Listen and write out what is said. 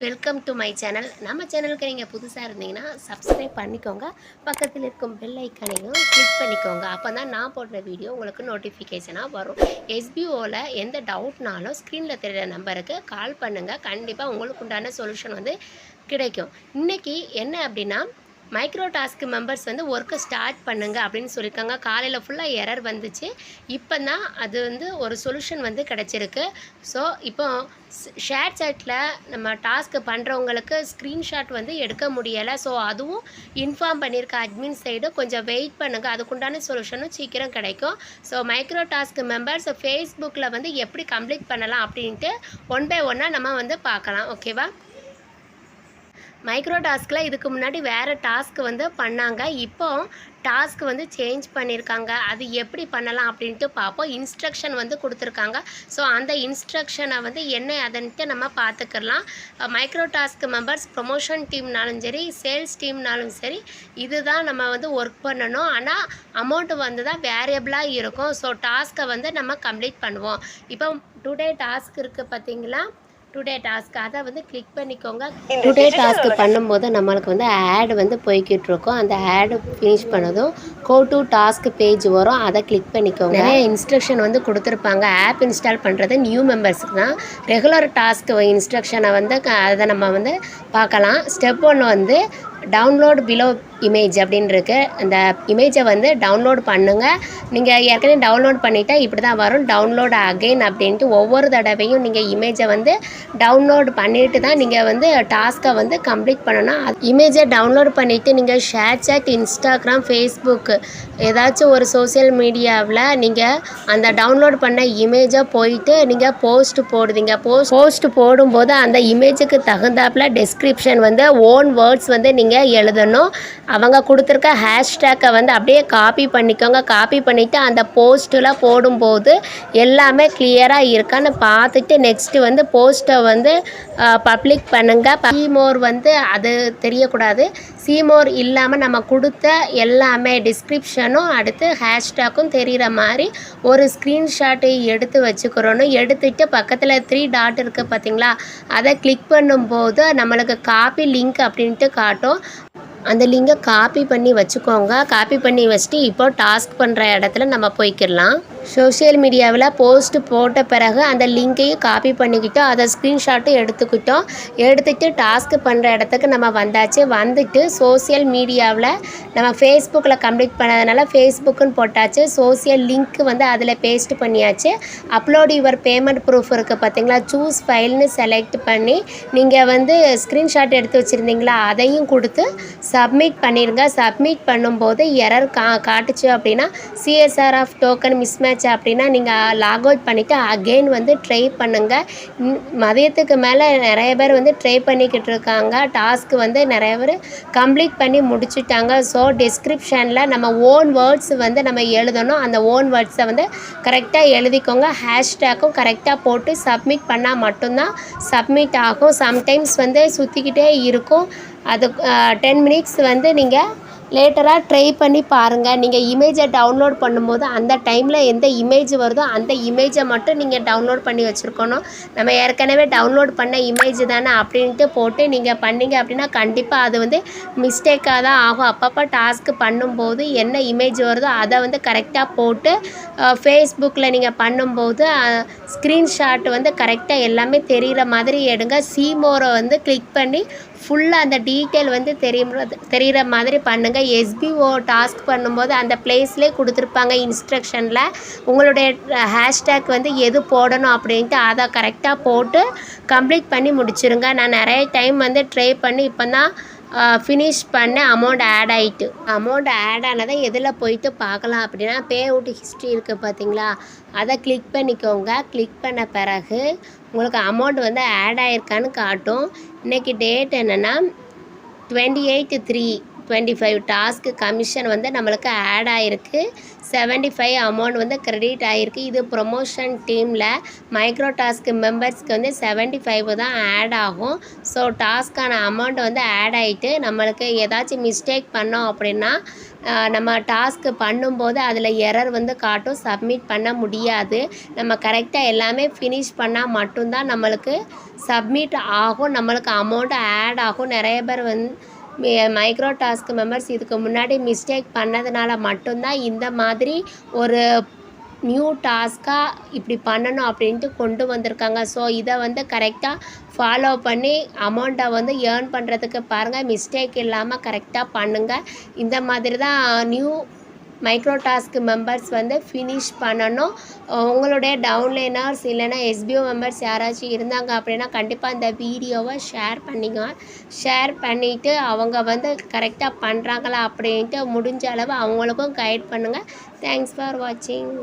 Welcome to my channel. நம்ம சேனலுக்கு நீங்கள் புதுசாக இருந்தீங்கன்னா சப்ஸ்கிரைப் பண்ணிக்கோங்க. பக்கத்தில் இருக்கும் பெல் ஐக்கனையும் கிளிக் பண்ணிக்கோங்க. அப்போ தான் நான் போடுற வீடியோ உங்களுக்கு நோட்டிஃபிகேஷனாக வரும். எஸ்பிஓவில் எந்த டவுட்னாலும் ஸ்க்ரீனில் தெரிகிற நம்பருக்கு கால் பண்ணுங்கள். கண்டிப்பாக உங்களுக்கு உண்டான சொல்யூஷன் கிடைக்கும். இன்றைக்கி என்ன அப்படின்னா, மைக்ரோ டாஸ்க் மெம்பர்ஸ் ஒர்க்கை ஸ்டார்ட் பண்ணுங்க அப்படின்னு சொல்லியிருக்காங்க. காலையில் ஃபுல்லாக எரர் வந்துச்சு. இப்போ தான் அது ஒரு சொல்யூஷன் கிடச்சிருக்கு. ஸோ இப்போ ஷேர் சாட்டில் நம்ம டாஸ்க்கு பண்ணுறவங்களுக்கு ஸ்க்ரீன்ஷாட் எடுக்க முடியலை. ஸோ அதுவும் இன்ஃபார்ம் பண்ணியிருக்க அட்மின் சைடு கொஞ்சம் வெயிட் பண்ணுங்கள். அதுக்குண்டான சொல்யூஷனும் சீக்கிரம் கிடைக்கும். ஸோ மைக்ரோ டாஸ்க் மெம்பர்ஸ் ஃபேஸ்புக்கில் எப்படி கம்ப்ளீட் பண்ணலாம் அப்படின்ட்டு ஒன் பை ஒன்னாக நம்ம பார்க்கலாம். ஓகேவா? மைக்ரோ டாஸ்கில் இதுக்கு முன்னாடி வேறு டாஸ்க் பண்ணாங்க. இப்போ டாஸ்க் சேஞ்ச் பண்ணியிருக்காங்க. அது எப்படி பண்ணலாம் அப்படின்ட்டு பார்ப்போம். இன்ஸ்ட்ரக்ஷன் கொடுத்துருக்காங்க. ஸோ அந்த இன்ஸ்ட்ரக்ஷனை என்ன அதன்ட்டு நம்ம பார்த்துக்கலாம். மைக்ரோ டாஸ்க் மெம்பர்ஸ் ப்ரொமோஷன் டீம்னாலும் சரி, சேல்ஸ் டீம்னாலும் சரி, இதுதான் நம்ம ஒர்க் பண்ணணும். ஆனால் அமௌண்ட்டு தான் வேரியபிளாக இருக்கும். ஸோ டாஸ்க்கை நம்ம கம்ப்ளீட் பண்ணுவோம். இப்போ டுடே டாஸ்க் இருக்குது பார்த்தீங்களா? டுடே டாஸ்க் அதை கிளிக் பண்ணிக்கோங்க. டுடே டாஸ்க் பண்ணும்போது நம்மளுக்கு ஆட் போய்கிட்டு இருக்கும். அந்த ஆடு ஃபினிஷ் பண்ணதும் கோ டு டாஸ்க் பேஜ் வரும். அதை கிளிக் பண்ணிக்கோங்க. நிறைய இன்ஸ்ட்ரக்ஷன் கொடுத்துருப்பாங்க. ஆப் இன்ஸ்டால் பண்ணுறது நியூ மெம்பர்ஸுக்கு தான். ரெகுலர் டாஸ்க் இன்ஸ்ட்ரக்ஷனை அதை நம்ம பார்க்கலாம். ஸ்டெப் 1 டவுன்லோட் பிலோ இமேஜ் அப்படின்னு இருக்குது. அந்த இமேஜை டவுன்லோட் பண்ணுங்கள். நீங்கள் ஏற்கனவே டவுன்லோட் பண்ணிட்டா இப்படி தான் வரும். டவுன்லோட் அகெயின் அப்படின்ட்டு ஒவ்வொரு தடவையும் நீங்கள் இமேஜை டவுன்லோட் பண்ணிட்டு தான் நீங்கள் டாஸ்க்கை கம்ப்ளீட் பண்ணணும். இமேஜை டவுன்லோட் பண்ணிவிட்டு நீங்கள் ஷேர் சாட், இன்ஸ்டாகிராம், ஃபேஸ்புக் ஏதாச்சும் ஒரு சோசியல் மீடியாவில் நீங்கள் அந்த டவுன்லோட் பண்ண இமேஜை போயிட்டு நீங்கள் போஸ்ட் போடுவீங்க. போஸ்ட் போடும்போது அந்த இமேஜுக்கு தகுந்தாப்பில் டெஸ்கிரிப்ஷன் ஓன் வேர்ட்ஸ் நீங்கள் எழுதணும். அவங்க கொடுத்துருக்க ஹேஷ்டேக்கை அப்படியே காப்பி பண்ணிக்கோங்க. காப்பி பண்ணிவிட்டு அந்த போஸ்ட்டில் போடும்போது எல்லாமே கிளியராக இருக்கான்னு பார்த்துட்டு நெக்ஸ்ட்டு போஸ்ட்டை பப்ளிக் பண்ணுங்கள். சீமோர் அது தெரியக்கூடாது. சீமோர் இல்லாமல் நம்ம கொடுத்த எல்லாமே டிஸ்கிரிப்ஷனும் அடுத்து ஹேஷ்டேக்கும் தெரிகிற மாதிரி ஒரு ஸ்க்ரீன்ஷாட்டை எடுத்து வச்சுக்கிறோன்னு. எடுத்துகிட்டு பக்கத்தில் 3 டாட் இருக்குது பார்த்தீங்களா? அதை கிளிக் பண்ணும்போது நம்மளுக்கு காப்பி லிங்க் அப்படின்ட்டு காட்டும். அந்த லிங்கை காப்பி பண்ணி வச்சுக்கோங்க. காப்பி பண்ணி வச்சுட்டு இப்போ டாஸ்க் பண்ணுற இடத்துல நம்ம போய்க்கிடலாம். சோஷியல் மீடியாவில் போஸ்ட் போட்ட பிறகு அந்த லிங்கையும் காப்பி பண்ணிக்கிட்டோம். அதை ஸ்க்ரீன்ஷாட்டும் எடுத்துக்கிட்டோம். எடுத்துகிட்டு டாஸ்க் பண்ணுற இடத்துக்கு நம்ம வந்தாச்சு. வந்துட்டு சோஷியல் மீடியாவில் நம்ம ஃபேஸ்புக்கில் கம்ப்ளீட் பண்ணதுனால ஃபேஸ்புக்குன்னு போட்டாச்சு. சோஷியல் லிங்க் அதில் பேஸ்ட் பண்ணியாச்சு. அப்லோட் யுவர் பேமெண்ட் ப்ரூஃப் இருக்குது பார்த்தீங்களா? சூஸ் ஃபைல்னு செலக்ட் பண்ணி நீங்கள் ஸ்க்ரீன்ஷாட் எடுத்து வச்சுருந்தீங்களா? அதையும் கொடுத்து சப்மிட் பண்ணிடுங்க. சப்மிட் பண்ணும்போது எரர் காட்டுச்சு அப்படின்னா சிஎஸ்ஆர் ஆஃப் டோக்கன் மிஸ்மேட்ச் அப்படின்னா நீங்கள் லாக் அவுட் பண்ணிவிட்டு அகெயின் ட்ரை பண்ணுங்கள். மதியத்துக்கு மேலே நிறைய பேர் ட்ரை பண்ணிக்கிட்டு இருக்காங்க. டாஸ்க் நிறைய பேர் கம்ப்ளீட் பண்ணி முடிச்சுட்டாங்க. ஸோ டிஸ்கிரிப்ஷனில் நம்ம ஓன் வேர்ட்ஸ் நம்ம எழுதணும். அந்த ஓன் வேர்ட்ஸை கரெக்டாக எழுதிக்கோங்க. ஹேஷ்டேக்கும் கரெக்டாக போட்டு சப்மிட் பண்ணால் மட்டும்தான் சப்மிட் ஆகும். சம்டைம்ஸ் சுற்றிக்கிட்டே இருக்கும். அது 10 மினிட்ஸ் நீங்கள் லேட்டராக ட்ரை பண்ணி பாருங்கள். நீங்கள் இமேஜை டவுன்லோட் பண்ணும்போது அந்த டைமில் எந்த இமேஜ் வருதோ அந்த இமேஜை மட்டும் நீங்கள் டவுன்லோட் பண்ணி வச்சுருக்கணும். நம்ம ஏற்கனவே டவுன்லோட் பண்ண இமேஜ் தானே அப்படின்ட்டு போட்டு நீங்கள் பண்ணிங்க அப்படின்னா கண்டிப்பாக அது மிஸ்டேக்காக தான் ஆகும். அப்பப்போ டாஸ்க்கு பண்ணும்போது என்ன இமேஜ் வருதோ அதை கரெக்டாக போட்டு ஃபேஸ்புக்கில் நீங்கள் பண்ணும்போது ஸ்க்ரீன்ஷாட் கரெக்டாக எல்லாமே தெரிகிற மாதிரி எடுங்க. சீமோரை கிளிக் பண்ணி ஃபுல்லாக அந்த டீட்டெயில் தெரிகிற மாதிரி பண்ணுங்கள். எஸ்பிஓ டாஸ்க் பண்ணும்போது அந்த பிளேஸ்லேயே கொடுத்துருப்பாங்க இன்ஸ்ட்ரக்ஷனில். உங்களுடைய ஹேஷ்டேக் எது போடணும் அப்படின்ட்டு அதை கரெக்டாக போட்டு கம்ப்ளீட் பண்ணி முடிச்சுருங்க. நான் நிறைய டைம் ட்ரை பண்ணி இப்போ தான் ஃபினிஷ் பண்ண அமௌண்ட் ஆட் ஆகிட்டு. அமௌண்ட் ஆட் ஆனதை எதில் போயிட்டு பார்க்கலாம் அப்படின்னா பே அவுட் ஹிஸ்ட்ரி இருக்குது பார்த்தீங்களா? அதை கிளிக் பண்ணிக்கோங்க. கிளிக் பண்ண பிறகு உங்களுக்கு அமௌண்ட் ஆட் ஆகிருக்கான்னு காட்டும். இன்றைக்கி டேட் என்னென்னா 28/3 25 டாஸ்க்கு கமிஷன் வந்து நம்மளுக்கு ஆட் ஆகிருக்கு. 75 அமௌண்ட் வந்து கிரெடிட் ஆகிருக்கு. இது ப்ரொமோஷன் டீமில் மைக்ரோ டாஸ்க் மெம்பர்ஸ்க்கு வந்து 75 தான் ஆட் ஆகும். ஸோ டாஸ்க்கான அமௌண்ட் வந்து ஆட் ஆகிட்டு நம்மளுக்கு ஏதாச்சும் மிஸ்டேக் பண்ணோம் அப்படின்னா நம்ம டாஸ்க்கு பண்ணும்போது அதில் எரர் வந்து காட்டும், சப்மிட் பண்ண முடியாது. நம்ம கரெக்டாக எல்லாமே ஃபினிஷ் பண்ணால் மட்டும்தான் நம்மளுக்கு சப்மிட் ஆகும், நம்மளுக்கு அமௌண்ட் ஆட் ஆகும். நிறைய பேர் வந்து மைக்ரோ டாஸ்க் மெம்பர்ஸ் இதுக்கு முன்னாடி மிஸ்டேக் பண்ணதுனால மட்டும்தான் இந்த மாதிரி ஒரு நியூ டாஸ்க்காக இப்படி பண்ணணும் அப்படின்ட்டு கொண்டு வந்திருக்காங்க. ஸோ இதை வந்து கரெக்டாக ஃபாலோ பண்ணி அமௌண்ட்டை வந்து ஏர்ன் பண்ணுறதுக்கு பாருங்கள், மிஸ்டேக் இல்லாமல் கரெக்டாக பண்ணுங்கள். இந்த மாதிரி தான் நியூ மைக்ரோ டாஸ்க் மெம்பர்ஸ் வந்து ஃபினிஷ் பண்ணணும். உங்களுடைய டவுன்லைனர்ஸ் இல்லைன்னா எஸ்பிஓ மெம்பர்ஸ் யாராச்சும் இருந்தாங்க அப்படின்னா கண்டிப்பாக இந்த வீடியோவை ஷேர் பண்ணிங்க. ஷேர் பண்ணிவிட்டு அவங்க வந்து கரெக்டாக பண்ணுறாங்களா அப்படின்ட்டு முடிஞ்ச அளவு அவங்களுக்கும் கைட் பண்ணுங்கள். தேங்க்ஸ் ஃபார் வாட்சிங்.